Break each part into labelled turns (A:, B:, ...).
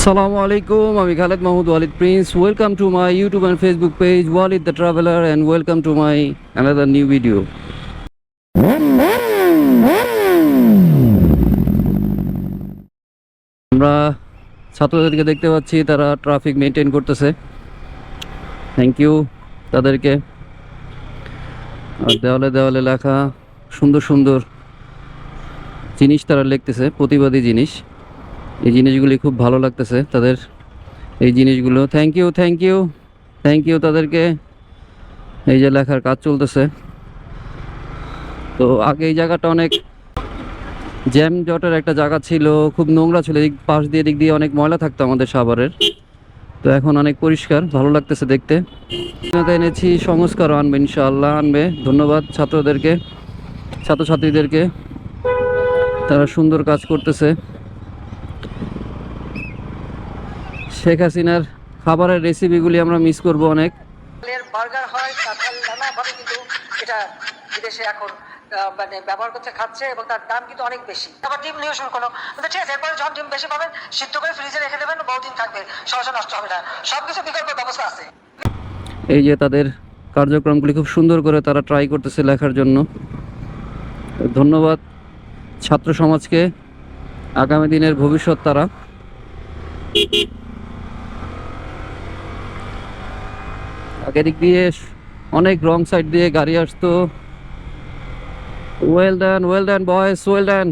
A: Assalamu alaikum, I'm Khaled Mahmoud Walid Prince. Welcome to my YouTube and Facebook page Walid the Traveler, and welcome to my another new video. আমরা ছাত্রদেরকে দেখতে পাচ্ছি, তারা traffic maintain করতেছে। Thank you তাদেরকে। আর দেওয়ালে দেওয়ালে লেখা সুন্দর সুন্দর জিনিস তারা লিখতেছে, প্রতিবাদী জিনিস। এই জিনিসগুলি খুব ভালো লাগতেছে তাদের, এই জিনিসগুলো। Thank you thank you thank you তাদেরকে। এই যে লেখার কাজ চলতেছে। তো আগে এই জায়গাটা অনেক জ্যাম জটের একটা জায়গা ছিল, খুব নোংরা ছিল, এই পাশ দিয়ে দিক দিয়ে অনেক ময়লা থাকতো আমাদের সাভারের। তো এখন অনেক পরিষ্কার, ভালো লাগতেছে দেখতে। এনেছি, সংস্কারও আনবে ইনশাআল্লাহ, আনবে। ধন্যবাদ ছাত্রদেরকে, ছাত্রছাত্রীদেরকে, তারা সুন্দর কাজ করতেছে। শেখ হাসিনার খাবারের রেসিপিগুলি আমরা মিস করব অনেক।
B: বার্গার হয় নানাভাবে, কিন্তু এটা বিদেশে এখন মানে ব্যবহার করতে খাচ্ছে এবং তার দাম কিন্তু অনেক বেশি। আবার ডিম নিয়ে শুরু করলো, ঠিক আছে, এরপরে যখন ডিম বেশি পাবেন সিদ্ধ করে ফ্রিজে রেখে দেবেন, বহুদিন থাকবে, সহজে নষ্ট হবে না। সবকিছু বিকল্প ব্যবস্থা আছে।
A: এই যে তাদের কার্যক্রমগুলি খুব সুন্দর করে তারা ট্রাই করতেছে লেখার জন্য। ধন্যবাদ ছাত্র সমাজকে, আগামী দিনের ভবিষ্যৎ তারা। আগের দিক দিয়ে অনেক রং সাইড দিয়ে গাড়ি আসতো। ওয়েল ডান বয়েস, ওয়েল ডান।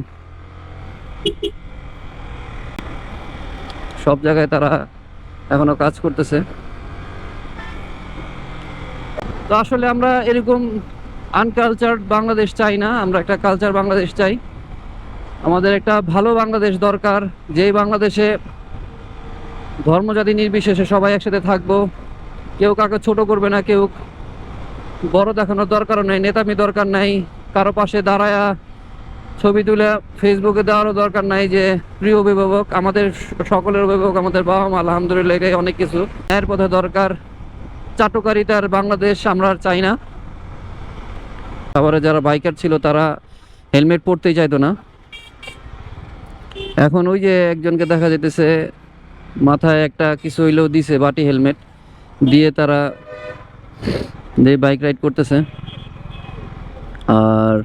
A: সব জায়গায় তারা এখনো কাজ করতেছে। তো আসলে আমরা এরকম আনকালচার্ড বাংলাদেশ চাই না, আমরা একটা কালচার বাংলাদেশ চাই। আমাদের একটা ভালো বাংলাদেশ দরকার, যেই বাংলাদেশে ধর্মজাতি নির্বিশেষে সবাই একসাথে থাকবো, কেউ কাউকে ছোট করবে না, কেউ বড় দেখানোর দরকারও নেই, নেতামি দরকার নাই, কারো পাশে দাঁড়ায়া ছবি তুলে ফেসবুকে দেওয়ারও দরকার নাই যে প্রিয় অভিভাবক। আমাদের সকলের অভিভাবক আমাদের বাবা মা, আলহামদুলিল্লাহ, এটাই অনেক কিছু। ন্যায়ের পথে দরকার, চাটুকারিতার বাংলাদেশ আমরা আর চাই না। তারপরে যারা বাইকার ছিল তারা হেলমেট পরতেই চাইতো না। এখন ওই যে একজনকে দেখা যেতেছে মাথায় একটা কিছু হইলেও দিছে, বাটি হেলমেট দিয়ে তারা বাইক রাইড করতেছে। আর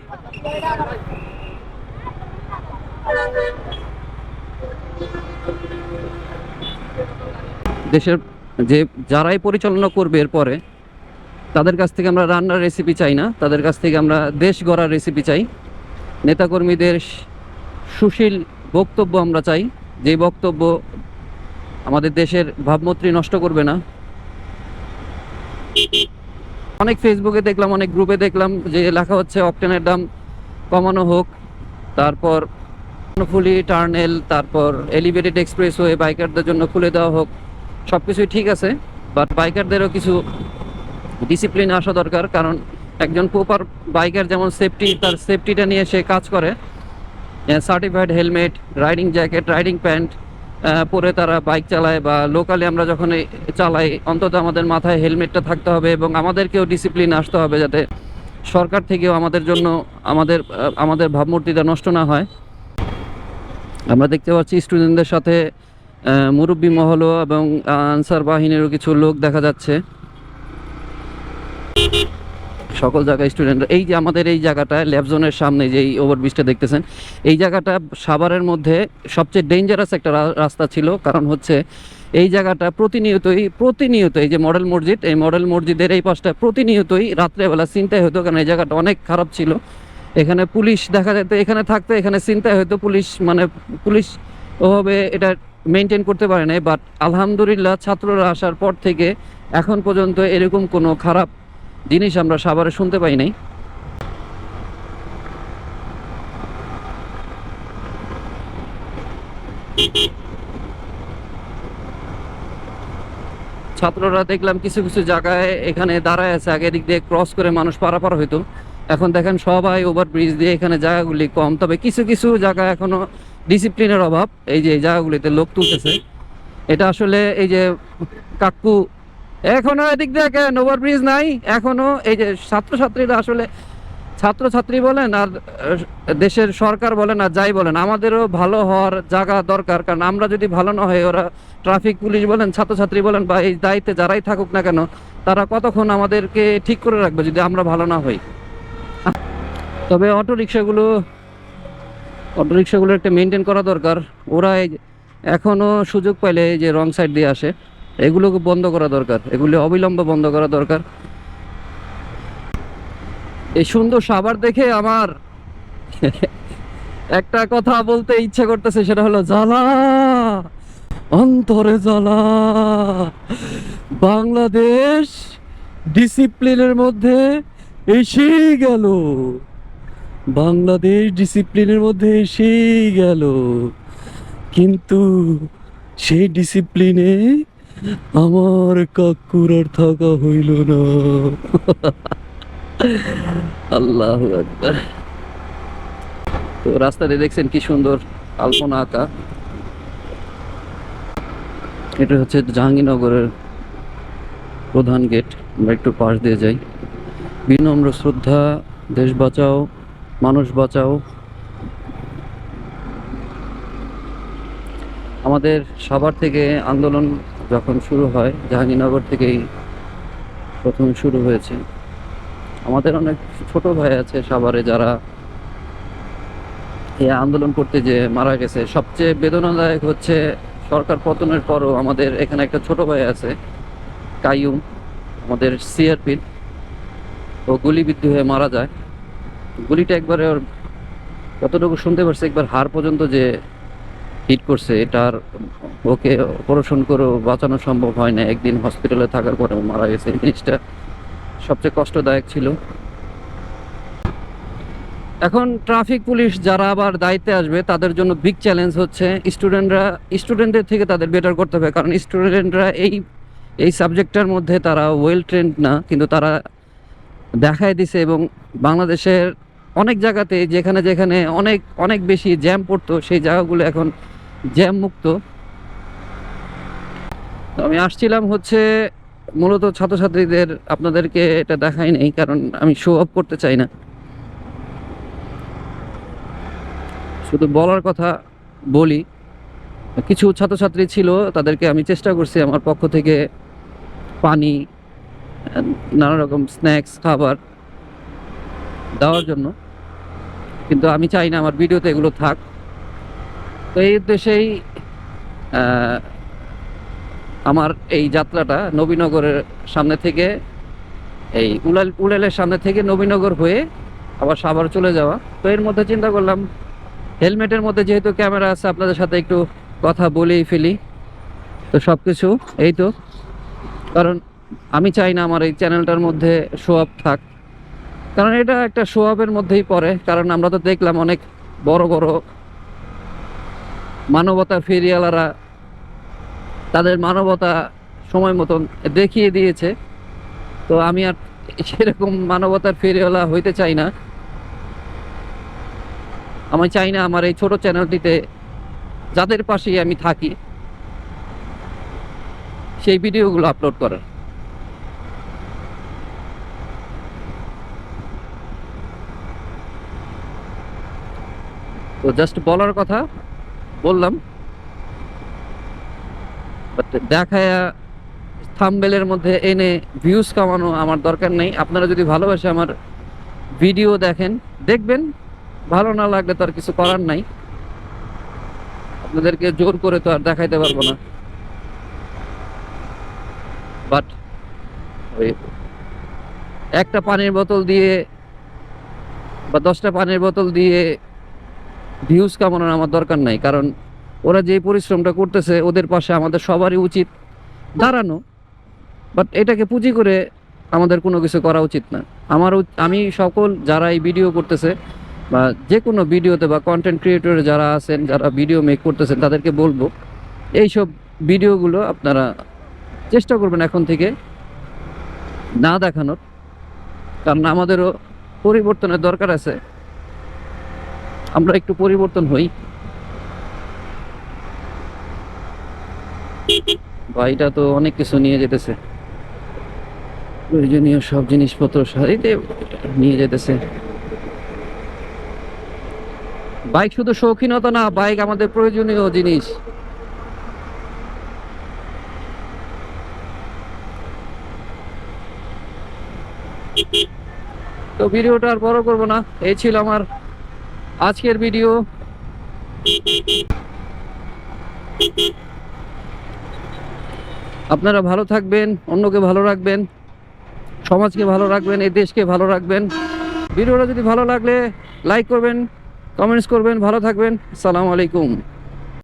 A: দেশের যে যারাই পরিচালনা করবে এরপরে, তাদের কাছ থেকে আমরা রান্নার রেসিপি চাই না, তাদের কাছ থেকে আমরা দেশ গড়ার রেসিপি চাই। নেতাকর্মীদের সুশীল বক্তব্য আমরা চাই, যে বক্তব্য আমাদের দেশের ভাবমূর্তি নষ্ট করবে না। অনেক ফেসবুকে দেখলাম, অনেক গ্রুপে দেখলাম যে লেখা হচ্ছে অকটেনের দাম কমানো হোক, তারপর ফুলি টার্নেল, তারপর এলিভেটেড এক্সপ্রেসওয়ে বাইকারদের জন্য খুলে দেওয়া হোক। সব কিছুই ঠিক আছে, বাট বাইকারদেরও কিছু ডিসিপ্লিন আসা দরকার। কারণ একজন প্রপার বাইকার যেমন সেফটি, তার সেফটিটা নিয়ে সে কাজ করে। Certified helmet, riding jacket, riding pant পরে তারা বাইক চালায়, বা লোকালি আমরা যখন চালাই অন্তত আমাদের মাথায় হেলমেটটা থাকতে হবে। এবং আমাদেরকেও ডিসিপ্লিন আসতে হবে, যাতে সরকার থেকেও আমাদের জন্য আমাদের ভাবমূর্তিটা নষ্ট না হয়। আমরা দেখতে পাচ্ছি স্টুডেন্টদের সাথে মুরব্বী মহলও এবং আনসার বাহিনীরও কিছু লোক দেখা যাচ্ছে। সকল জায়গায় স্টুডেন্ট। এই যে আমাদের এই জায়গাটা ল্যাব জোনের সামনে যে ওভারব্রিজটা দেখতেছেন, এই জায়গাটা সাভারের মধ্যে সবচেয়ে ডেঞ্জারাস একটা রাস্তা ছিল। কারণ হচ্ছে এই জায়গাটা প্রতিনিয়ত এই যে মডেল মসজিদ, এই মডেল মসজিদের এই পাশটা প্রতিনিয়তই রাত্রেবেলা ছিনতাই হতো। কারণ এই জায়গাটা অনেক খারাপ ছিল, এখানে পুলিশ দেখা যেত, এখানে থাকতো, এখানে ছিনতাই হতো। পুলিশ ওভাবে এটা মেনটেন করতে পারে না। বাট আলহামদুলিল্লাহ ছাত্ররা আসার পর থেকে এখন পর্যন্ত এরকম কোনো খারাপ জিনিস আমরা সাভারে শুনতে পাই নাই। ছাত্ররা দেখলাম কিছু কিছু জায়গায় এখানে দাঁড়ায় আছে, আগে দিক দিয়ে ক্রস করে মানুষ পারাপার হইতো। এখন দেখেন সবাই ওভারব্রিজ দিয়ে, এখানে জায়গাগুলি কম। তবে কিছু কিছু জায়গায় এখনো ডিসিপ্লিনের অভাব। এই যে এই জায়গাগুলিতে লোক তুলতেছে, এটা আসলে এই যে কাকু এখনো এদিক দিয়ে ওভারব্রিজ নাই এখনো। এই যে ছাত্রছাত্রীরা আসলে ছাত্রছাত্রী বলেন আর দেশের সরকার বলেন আর যাই বলেন, আমাদেরও ভালো হওয়ার জায়গা দরকার। কারণ আমরা যদি ভালো না হয়, ওরা ট্রাফিক পুলিশ বলেন, ছাত্রছাত্রী বলেন, বা এই দায়িত্বে যারাই থাকুক না কেন, তারা কতক্ষণ আমাদেরকে ঠিক করে রাখবে যদি আমরা ভালো না হই? তবে অটো রিক্সাগুলো একটা মেনটেন করা দরকার। ওরা এখনো সুযোগ পাইলে এই যে রং সাইড দিয়ে আসে, এগুলোকে বন্ধ করা দরকার, এগুলো অবিলম্বে বন্ধ করা দরকার। এই সুন্দর সাভার দেখে আমার একটা কথা বলতে ইচ্ছা করতেছে, সেটা হলো জ্বালা, অন্তরে জ্বালা। বাংলাদেশ ডিসিপ্লিনের মধ্যে এসেই গেল, বাংলাদেশ ডিসিপ্লিনের মধ্যে এসেই গেল, কিন্তু সেই ডিসিপ্লিনে আমার কাকুর আর থাকা হইল না। আল্লাহু আকবার। তো রাস্তাতে দেখছেন কি সুন্দর আলপনা আঁকা। এটা হচ্ছে জাহাঙ্গীরনগরের প্রধান গেট। আমরা একটু পাশ দিয়ে যাই। বিনম্র শ্রদ্ধা, দেশ বাঁচাও, মানুষ বাঁচাও। আমাদের সাভার থেকে আন্দোলন যখন শুরু হয়, জাহাঙ্গীরনগর থেকেই প্রথম শুরু হয়েছে। আমাদের অনেক ছোট ভাই আছে সাভারে যারা এই আন্দোলন করতে যে মারা গেছে। সবচেয়ে বেদনাদায়ক হচ্ছে সরকার পতনের পরও আমাদের এখানে একটা ছোট ভাই আছে, কাইয়ুম, আমাদের সিআরপির। ও গুলিবিদ্ধ হয়ে মারা যায়। গুলিটা একবারে ওর যতটুকু শুনতে পারছে, একবার হাড় পর্যন্ত যে হিট করছে, এটার ওকে অপারেশন করেও বাঁচানো সম্ভব হয় না। একদিন হসপিটালে থাকার পরে মারা গেছে। এই জিনিসটা সবচেয়ে কষ্টদায়ক ছিল। এখন ট্রাফিক পুলিশ যারা আবার দায়িত্বে আসবে, তাদের জন্য বিগ চ্যালেঞ্জ হচ্ছে স্টুডেন্টদের থেকে তাদের বেটার করতে হবে। কারণ স্টুডেন্টরা এই সাবজেক্টটার মধ্যে তারা ওয়েল ট্রেন্ড না, কিন্তু তারা দেখায় দিছে। এবং বাংলাদেশের অনেক জায়গাতে যেখানে যেখানে অনেক অনেক বেশি জ্যাম পড়তো, সেই জায়গাগুলো এখন জ্যাম মুক্ত। তো আমি আসছিলাম হচ্ছে মূলত ছাত্রছাত্রীদের, আপনাদেরকে এটা দেখাই নেই কারণ আমি শো অফ করতে চাই না, শুধু বলার কথা বলি। কিছু ছাত্রছাত্রী ছিল, তাদেরকে আমি চেষ্টা করছি আমার পক্ষ থেকে পানি, নানা রকম স্ন্যাক্স, খাবার দেওয়ার জন্য, কিন্তু আমি চাই না আমার ভিডিওতে এগুলো থাক। তো এই উদ্দেশ্যেই আমার এই যাত্রাটা নবীনগরের সামনে থেকে, এই উলালের সামনে থেকে নবীনগর হয়ে আবার সাভার চলে যাওয়া। তো এর মধ্যে চিন্তা করলাম হেলমেটের মধ্যে যেহেতু ক্যামেরা আছে, আপনাদের সাথে একটু কথা বলেই ফেলি। তো সব কিছু এই তো, কারণ আমি চাই না আমার এই চ্যানেলটার মধ্যে শো আপ থাক, কারণ এটা একটা শো আপের মধ্যেই পড়ে। কারণ আমরা তো দেখলাম অনেক বড় বড় মানবতার ফেরিওয়ালারা তাদের মানবতা সময় মতন দেখিয়ে দিয়েছে। তো আমি আর সেরকম মানবতার ফেরিওয়ালা হইতে চাই না। আমি চাই না আমার এই ছোট চ্যানেলটিতে যাদের পাশেই আমি থাকি সেই ভিডিওগুলো আপলোড করার। তো জাস্ট বলার কথা বললাম, বাট দেখায়া থাম্বনেলের মধ্যে এনে ভিউজ কামানো আমার দরকার নেই। আপনারা যদি ভালোবাসে আমার ভিডিও দেখেন, দেখবেন, ভালো না লাগলে তো আর কিছু করার নাই। আপনাদেরকে জোর করে তো আর দেখাইতে পারবো না। বাট ওই একটা পানির বোতল দিয়ে বা 10টা পানির বোতল দিয়ে ভিউজ কামানোর আমার দরকার নাই। কারণ ওরা যে পরিশ্রমটা করতেছে, ওদের পাশে আমাদের সবারই উচিত দাঁড়ানো। বাট এটাকে পুঁজি করে আমাদের কোনো কিছু করা উচিত না। আমি সকল যারা এই ভিডিও করতেছে বা যে কোনো ভিডিওতে বা কন্টেন্ট ক্রিয়েটর যারা আছেন, যারা ভিডিও মেক করতেছেন, তাদেরকে বলবো এইসব ভিডিওগুলো আপনারা চেষ্টা করবেন এখন থেকে না দেখানোর। কারণ আমাদেরও পরিবর্তনের দরকার আছে, আমরা একটু পরিবর্তন হই। ভাইটা তো অনেক কিছু নিয়ে যেতেছে, প্রয়োজনীয় সব জিনিসপত্র সারিতে নিয়ে যেতেছে। বাইক শুধু শৌখিনতা না, বাইক আমাদের প্রয়োজনীয় জিনিস। তো ভিডিওটা আর বড় করবো না, এই ছিল আমার আজকের ভিডিও। আপনারা ভালো থাকবেন, অন্যকে ভালো রাখবেন, সমাজকে ভালো রাখবেন, এই দেশকে ভালো রাখবেন। ভিডিওটা যদি ভালো লাগলে লাইক করবেন, কমেন্টস করবেন। ভালো থাকবেন। আসসালামু আলাইকুম।